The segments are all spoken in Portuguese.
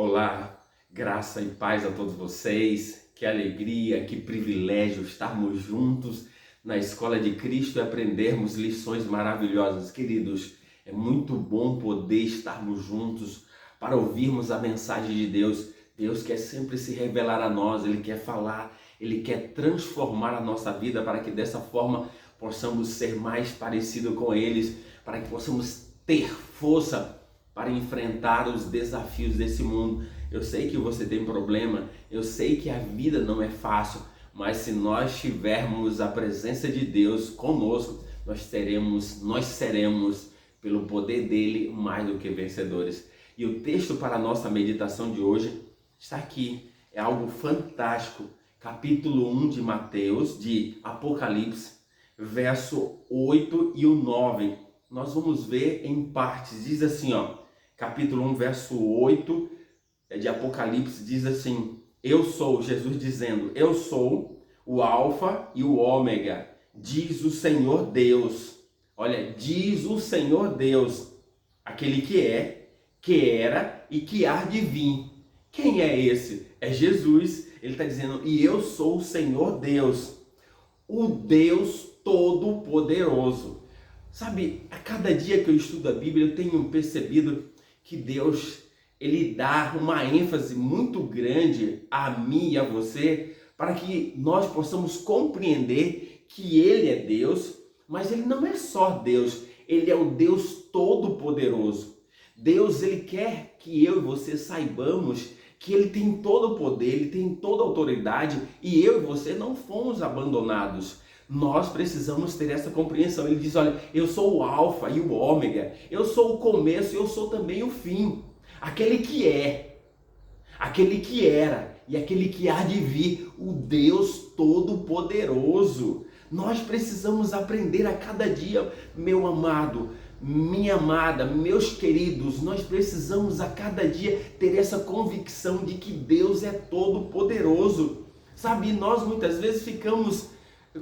Olá, graça e paz a todos vocês. Que alegria, que privilégio estarmos juntos na Escola de Cristo e aprendermos lições maravilhosas. Queridos, é muito bom poder estarmos juntos para ouvirmos a mensagem de Deus. Deus quer sempre se revelar a nós, Ele quer falar, Ele quer transformar a nossa vida para que dessa forma possamos ser mais parecidos com eles, para que possamos ter força para enfrentar os desafios desse mundo. Eu sei que você tem problema, eu sei que a vida não é fácil, mas se nós tivermos a presença de Deus conosco, nós seremos, pelo poder dele, mais do que vencedores. E o texto para a nossa meditação de hoje está aqui, é algo fantástico. Capítulo 1 de Mateus, de Apocalipse, verso 8 e o 9. Nós vamos ver em partes, diz assim, capítulo 1, verso 8 de Apocalipse, diz assim: eu sou, Jesus dizendo, eu sou o Alfa e o Ômega, diz o Senhor Deus. Olha, diz o Senhor Deus, aquele que é, que era e que há de vir. Quem é esse? É Jesus. Ele está dizendo, e eu sou o Senhor Deus, o Deus Todo-Poderoso. Sabe, a cada dia que eu estudo a Bíblia, eu tenho percebido que Deus, Ele dá uma ênfase muito grande a mim e a você, para que nós possamos compreender que Ele é Deus, mas Ele não é só Deus, Ele é o Deus Todo-Poderoso. Deus, Ele quer que eu e você saibamos que Ele tem todo o poder, Ele tem toda a autoridade, e eu e você não fomos abandonados. Nós precisamos ter essa compreensão. Ele diz, olha, eu sou o Alfa e o Ômega, eu sou o começo e eu sou também o fim. Aquele que é, aquele que era e aquele que há de vir, o Deus Todo-Poderoso. Nós precisamos aprender a cada dia, meu amado, minha amada, meus queridos, nós precisamos a cada dia ter essa convicção de que Deus é todo-poderoso. Sabe, nós muitas vezes ficamos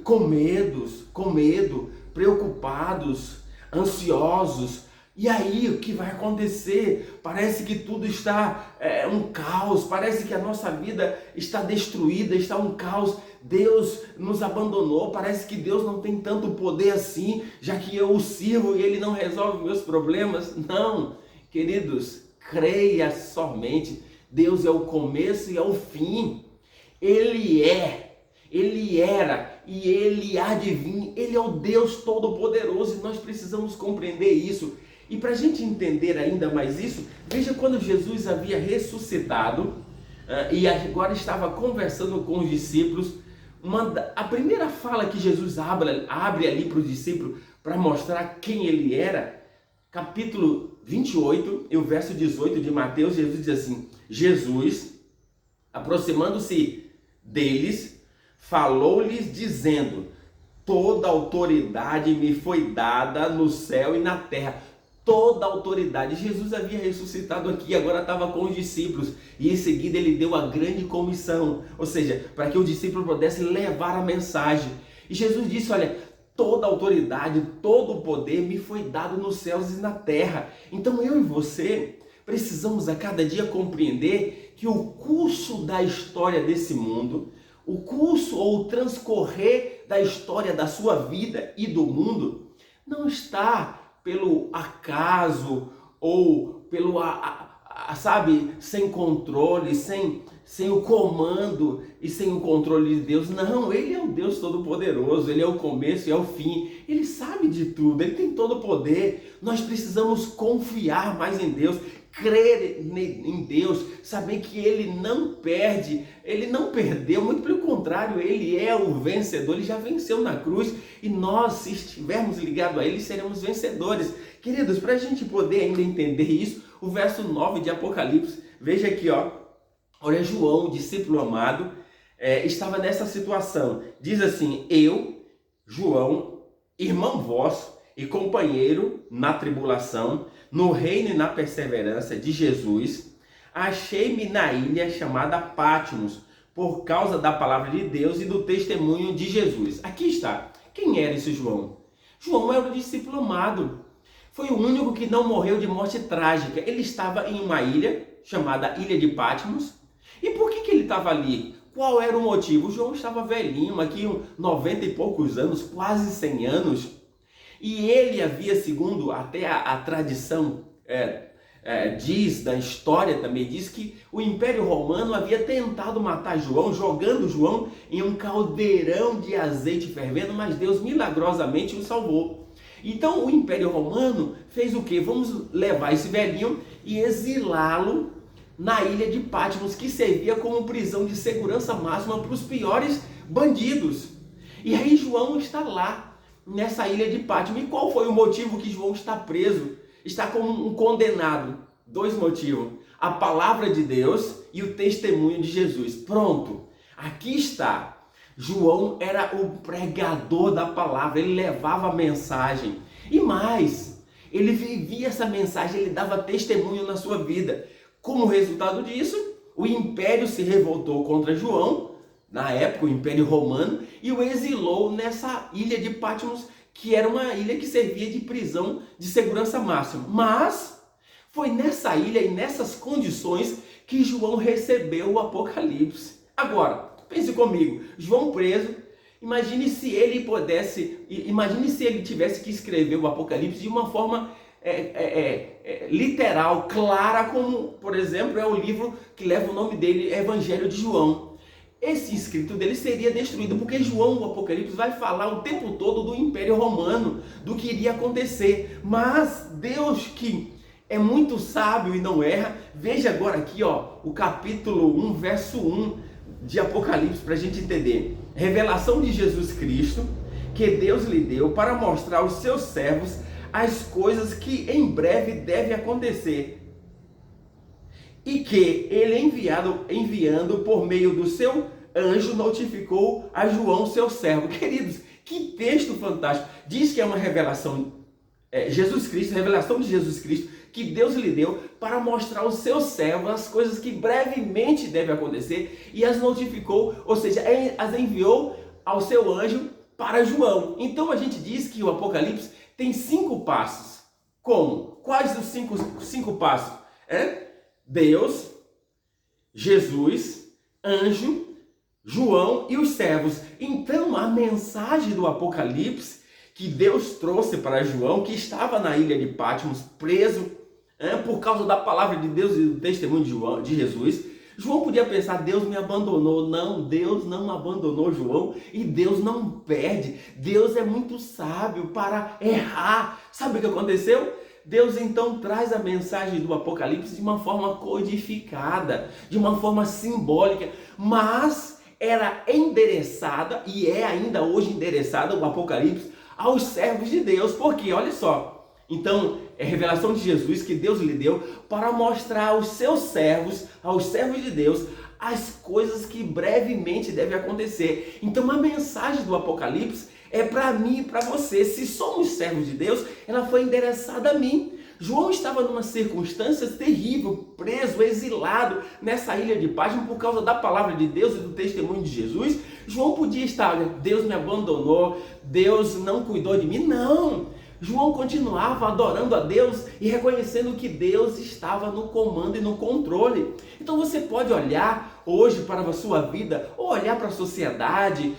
com medo, preocupados, ansiosos. E aí o que vai acontecer? Parece que tudo está um caos, parece que a nossa vida está destruída, está um caos. Deus nos abandonou, parece que Deus não tem tanto poder assim, já que eu o sirvo e Ele não resolve meus problemas. Não, queridos, creia somente, Deus é o começo e é o fim. Ele é, Ele era e Ele há de vir. Ele é o Deus Todo-Poderoso e nós precisamos compreender isso. E para a gente entender ainda mais isso, veja quando Jesus havia ressuscitado e agora estava conversando com os discípulos. A primeira fala que Jesus abre ali para os discípulos para mostrar quem Ele era, capítulo 28 e o verso 18 de Mateus, Jesus diz assim: Jesus, aproximando-se deles, falou-lhes dizendo: toda autoridade me foi dada no céu e na terra. Toda autoridade. Jesus havia ressuscitado aqui, agora estava com os discípulos e em seguida ele deu a grande comissão, ou seja, para que os discípulos pudessem levar a mensagem. E Jesus disse, olha, toda autoridade, todo o poder me foi dado nos céus e na terra. Então eu e você precisamos a cada dia compreender que o curso da história desse mundo, o curso ou o transcorrer da história da sua vida e do mundo, não está pelo acaso ou pelo, sabe, sem controle, sem o comando e sem o controle de Deus. Não, Ele é o Deus Todo-Poderoso, Ele é o começo e é o fim. Ele sabe de tudo, Ele tem todo o poder. Nós precisamos confiar mais em Deus, crer em Deus, saber que Ele não perde, Ele não perdeu, muito pelo contrário, Ele é o vencedor, Ele já venceu na cruz e nós, se estivermos ligados a Ele, seremos vencedores. Queridos, para a gente poder ainda entender isso, o verso 9 de Apocalipse, veja aqui, olha, João, discípulo amado, estava nessa situação, diz assim: eu, João, irmão vosso e companheiro na tribulação, no reino e na perseverança de Jesus, achei-me na ilha chamada Patmos, por causa da palavra de Deus e do testemunho de Jesus. Aqui está. Quem era esse João? João era o discípulo amado. foi o único que não morreu de morte trágica. Ele estava em uma ilha chamada Ilha de Patmos. E por que ele estava ali? Qual era o motivo? O João estava velhinho, aqui 90 e poucos anos, quase 100 anos. E ele havia, segundo até a tradição diz, da história também diz, que o Império Romano havia tentado matar João, jogando João em um caldeirão de azeite fervendo, mas Deus milagrosamente o salvou. Então o Império Romano fez o quê? Vamos levar esse velhinho e exilá-lo na ilha de Patmos, que servia como prisão de segurança máxima para os piores bandidos. E aí João está lá, nessa ilha de Patmos. E qual foi o motivo que João está preso? Está como um condenado. Dois motivos: a palavra de Deus e o testemunho de Jesus. Pronto, aqui está. João era o pregador da palavra, ele levava a mensagem. E mais, ele vivia essa mensagem, ele dava testemunho na sua vida. Como resultado disso, o império se revoltou contra João, na época o Império Romano, e o exilou nessa ilha de Patmos, que era uma ilha que servia de prisão de segurança máxima. Mas foi nessa ilha e nessas condições que João recebeu o Apocalipse. Agora, pense comigo, João preso, imagine se ele tivesse que escrever o Apocalipse de uma forma literal, clara, como, por exemplo, é o livro que leva o nome dele, Evangelho de João. Esse escrito dele seria destruído, porque João, o Apocalipse, vai falar o tempo todo do Império Romano, do que iria acontecer. Mas Deus, que é muito sábio e não erra, veja agora aqui, o capítulo 1, verso 1 de Apocalipse, para a gente entender. Revelação de Jesus Cristo, que Deus lhe deu para mostrar aos seus servos as coisas que em breve devem acontecer, e que ele enviando por meio do seu anjo notificou a João, seu servo. Queridos, que texto fantástico! Diz que é uma revelação, Jesus Cristo, revelação de Jesus Cristo, que Deus lhe deu para mostrar aos seus servos as coisas que brevemente devem acontecer, e as notificou, ou seja, as enviou ao seu anjo para João. Então a gente diz que o Apocalipse tem 5 passos. Como? Quais os cinco passos? Deus, Jesus, anjo, João e os servos. Então a mensagem do Apocalipse que Deus trouxe para João, que estava na ilha de Patmos, preso por causa da palavra de Deus e do testemunho de Jesus. João podia pensar: Deus me abandonou. Não, Deus não abandonou João, e Deus não perde. Deus é muito sábio para errar. Sabe o que aconteceu? Deus então traz a mensagem do Apocalipse de uma forma codificada, de uma forma simbólica, mas era endereçada, e é ainda hoje endereçada, o Apocalipse, aos servos de Deus. Porque, olha só, então é revelação de Jesus que Deus lhe deu para mostrar aos seus servos, aos servos de Deus, as coisas que brevemente devem acontecer. Então a mensagem do Apocalipse é para mim e para você. Se somos servos de Deus, ela foi endereçada a mim. João estava numa circunstância terrível, preso, exilado nessa ilha de Patmos por causa da palavra de Deus e do testemunho de Jesus. João podia estar: olha, Deus me abandonou, Deus não cuidou de mim. Não! João continuava adorando a Deus e reconhecendo que Deus estava no comando e no controle. Então você pode olhar hoje para a sua vida, ou olhar para a sociedade,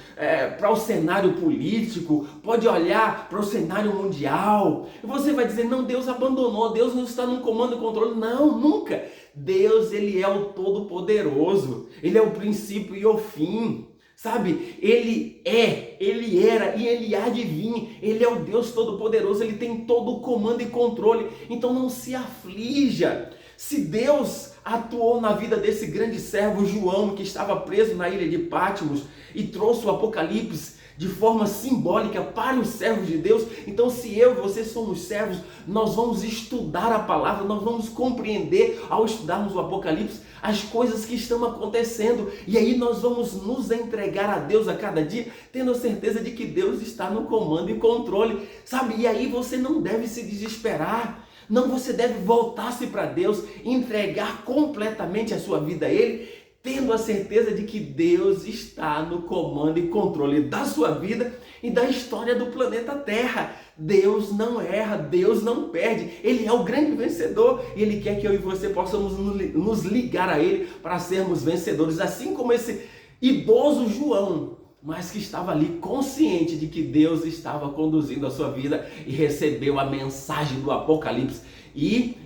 para o cenário político, pode olhar para o cenário mundial, e você vai dizer: não, Deus abandonou, Deus não está no comando e controle. Não, nunca. Deus, ele é o Todo-Poderoso, ele é o princípio e o fim. Sabe, ele era e ele há de vir. Ele é o Deus Todo-Poderoso, ele tem todo o comando e controle. Então não se aflija. Se Deus atuou na vida desse grande servo João, que estava preso na ilha de Patmos, e trouxe o Apocalipse de forma simbólica para os servos de Deus, então se eu e você somos servos, nós vamos estudar a palavra, nós vamos compreender, ao estudarmos o Apocalipse, as coisas que estão acontecendo, e aí nós vamos nos entregar a Deus a cada dia, tendo a certeza de que Deus está no comando e controle, sabe? E aí você não deve se desesperar, não, você deve voltar-se para Deus, entregar completamente a sua vida a Ele, tendo a certeza de que Deus está no comando e controle da sua vida e da história do planeta Terra. Deus não erra, Deus não perde, Ele é o grande vencedor e Ele quer que eu e você possamos nos ligar a Ele para sermos vencedores, assim como esse idoso João, mas que estava ali consciente de que Deus estava conduzindo a sua vida e recebeu a mensagem do Apocalipse e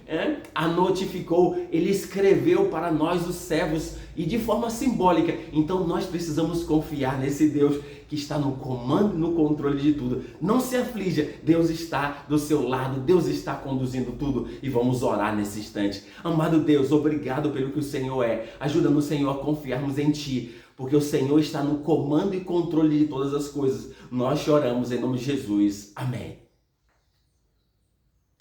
a notificou, ele escreveu para nós os servos e de forma simbólica. Então nós precisamos confiar nesse Deus que está no comando e no controle de tudo. Não se aflija, Deus está do seu lado, Deus está conduzindo tudo e vamos orar nesse instante. Amado Deus, obrigado pelo que o Senhor é. Ajuda-nos, Senhor, a confiarmos em Ti, porque o Senhor está no comando e controle de todas as coisas. Nós choramos em nome de Jesus. Amém.